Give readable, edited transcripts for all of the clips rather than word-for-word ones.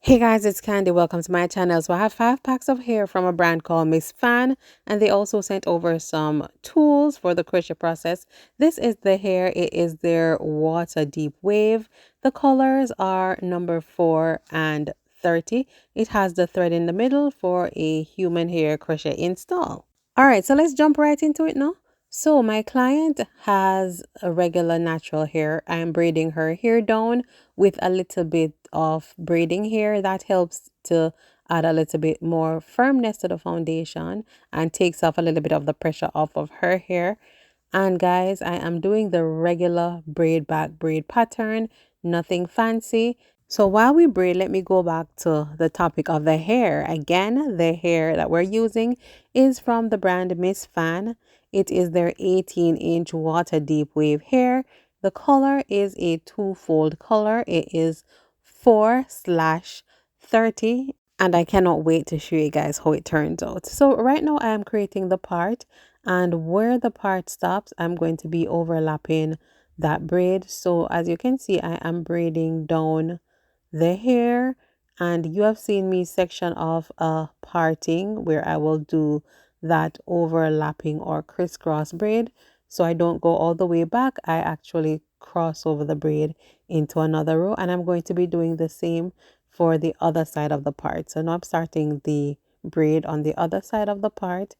Hey guys, it's Candy. Welcome to my channel. So I have 5 packs of hair from a brand called MsFan, and they also sent over some tools for the crochet process. This is the hair. It is their water deep wave. The colors are number 4 and 30. It has the thread in the middle for a human hair crochet install. All right, so let's jump right into it now. So my client has a regular natural hair. I'm braiding her hair down with a little bit of braiding hair that helps to add a little bit more firmness to the foundation and takes off a little bit of the pressure off of her hair. And guys, I am doing the regular braid back braid pattern, nothing fancy. So while we braid, let me go back to the topic of the hair. Again, the hair that we're using is from the brand MsFan. It is their 18-inch water deep wave hair. The color is a two-fold color. It is 4/30, and I cannot wait to show you guys how it turns out. So right now I am creating the part, and where the part stops, I'm going to be overlapping that braid. So as you can see, I am braiding down the hair, and you have seen me section off a parting where I will do that overlapping or crisscross braid. So I don't go all the way back. I actually cross over the braid into another row, and I'm going to be doing the same for the other side of the part. So now I'm starting the braid on the other side of the part,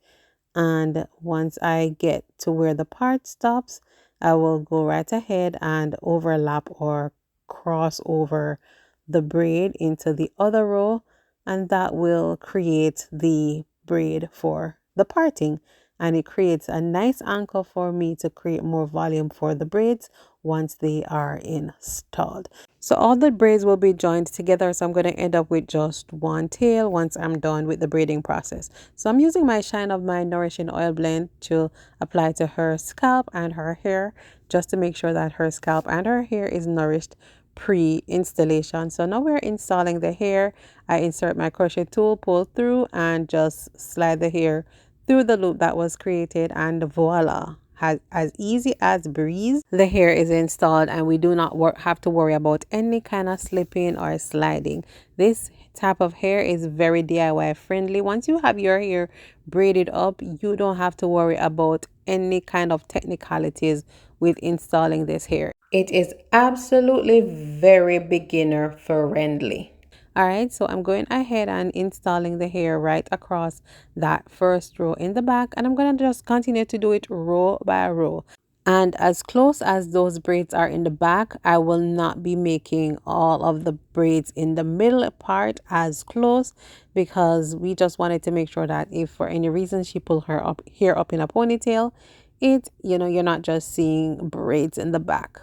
and once I get to where the part stops, I will go right ahead and overlap or cross over the braid into the other row, and that will create the braid for the parting, and it creates a nice anchor for me to create more volume for the braids once they are installed. So all the braids will be joined together, so I'm going to end up with just one tail once I'm done with the braiding process. So I'm using my Shine of My Nourishing Oil Blend to apply to her scalp and her hair, just to make sure that her scalp and her hair is nourished pre-installation. So now we're installing the hair. I insert my crochet tool, pull through, and just slide the hair through the loop that was created, and voila, as easy as breeze, the hair is installed, and we do not have to worry about any kind of slipping or sliding. This type of hair is very DIY friendly. Once you have your hair braided up, you don't have to worry about any kind of technicalities with installing this hair. It is absolutely very beginner friendly. All right, so I'm going ahead and installing the hair right across that first row in the back, and I'm going to just continue to do it row by row. And as close as those braids are in the back, I will not be making all of the braids in the middle part as close, because we just wanted to make sure that if for any reason she pull her up hair up in a ponytail, you're not just seeing braids in the back.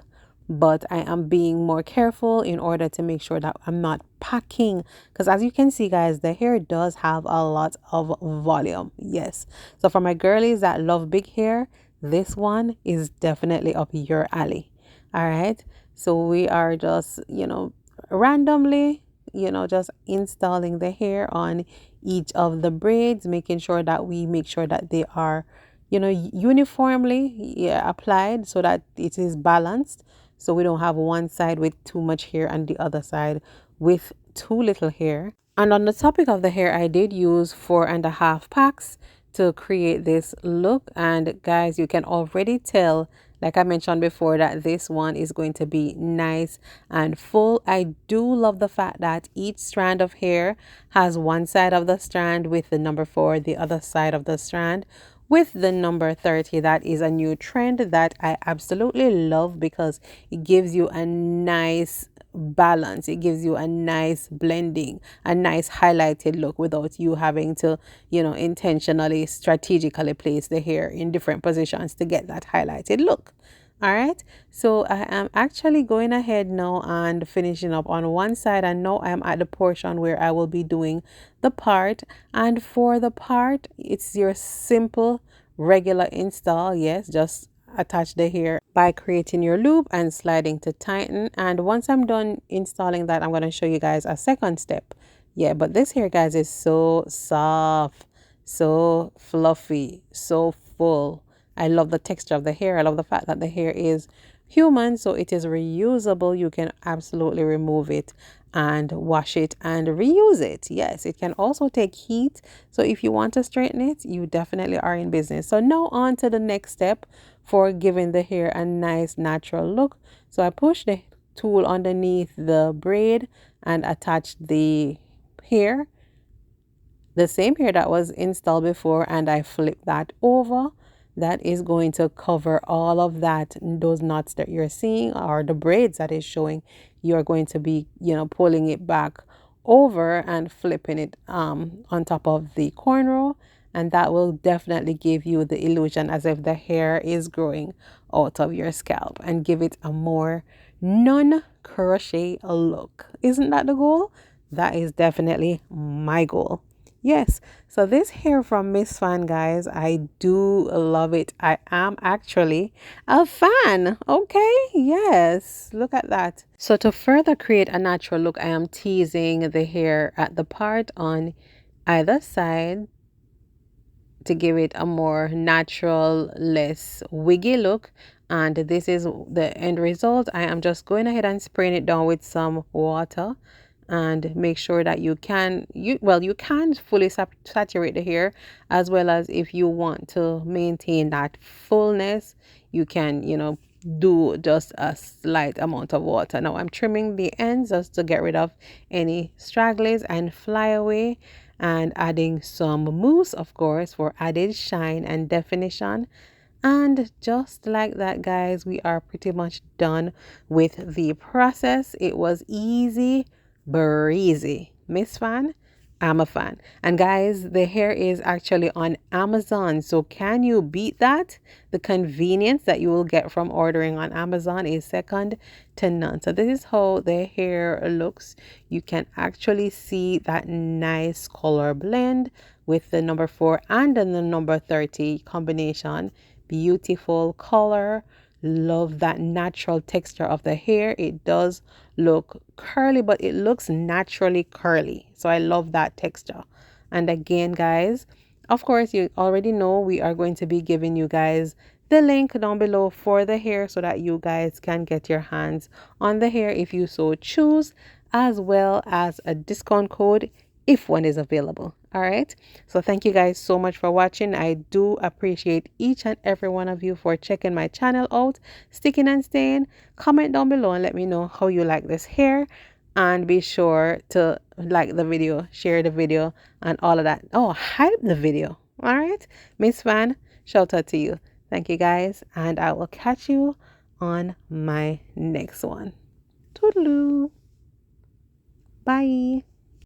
But I am being more careful in order to make sure that I'm not packing, because as you can see guys, the hair does have a lot of volume. Yes, so for my girlies that love big hair, this one is definitely up your alley. All right, so we are just randomly just installing the hair on each of the braids, making sure that we make sure that they are uniformly, yeah, applied, so that it is balanced, so we don't have one side with too much hair and the other side with too little hair. And on the topic of the hair, I did use 4.5 packs to create this look. And guys, you can already tell, like I mentioned before, that this one is going to be nice and full. I do love the fact that each strand of hair has one side of the strand with the number 4, the other side of the strand with the number 30. That is a new trend that I absolutely love, because it gives you a nice balance. It gives you a nice blending, a nice highlighted look, without you having to intentionally strategically place the hair in different positions to get that highlighted look. All right, so I am actually going ahead now and finishing up on one side, and now I'm at the portion where I will be doing the part. And for the part, it's your simple regular install. Yes, just attach the hair by creating your loop and sliding to tighten. And once I'm done installing that, I'm going to show you guys a second step. Yeah, but this hair guys is so soft, so fluffy, so full. I love the texture of the hair. I love the fact that the hair is human, so it is reusable. You can absolutely remove it and wash it and reuse it. Yes, it can also take heat. So if you want to straighten it, you definitely are in business. So now on to the next step for giving the hair a nice natural look. So I push the tool underneath the braid and attach the hair, the same hair that was installed before, and I flip that over. That is going to cover all of that, those knots that you're seeing or the braids that is showing. You're going to be, pulling it back over and flipping it on top of the cornrow, and that will definitely give you the illusion as if the hair is growing out of your scalp and give it a more non-crochet look. Isn't that the goal? That is definitely my goal. Yes, so this hair from MsFan, guys, I do love it. I am actually a fan. Okay, yes, look at that. So to further create a natural look, I am teasing the hair at the part on either side to give it a more natural, less wiggy look. And this is the end result. I am just going ahead and spraying it down with some water, and make sure that you can fully saturate the hair, as well as if you want to maintain that fullness, you can do just a slight amount of water. Now I'm trimming the ends just to get rid of any stragglers and flyaway, and adding some mousse, of course, for added shine and definition. And just like that, guys, we are pretty much done with the process. It was easy breezy. MsFan, I'm a fan. And guys, the hair is actually on Amazon. So can you beat that? The convenience that you will get from ordering on Amazon is second to none. So this is how the hair looks. You can actually see that nice color blend with the number 4 and then the number 30 combination. Beautiful color. Love that natural texture of the hair. It does look curly, but it looks naturally curly. So I love that texture. And again, guys, of course, you already know we are going to be giving you guys the link down below for the hair so that you guys can get your hands on the hair if you so choose, as well as a discount code if one is available. All right, so thank you guys so much for watching. I do appreciate each and every one of you for checking my channel out, sticking and staying. Comment down below and let me know how you like this hair, and be sure to like the video, share the video, and all of that. Oh, hype the video. All right, MsFan, shout out to you. Thank you guys, and I will catch you on my next one. Toodaloo. Bye.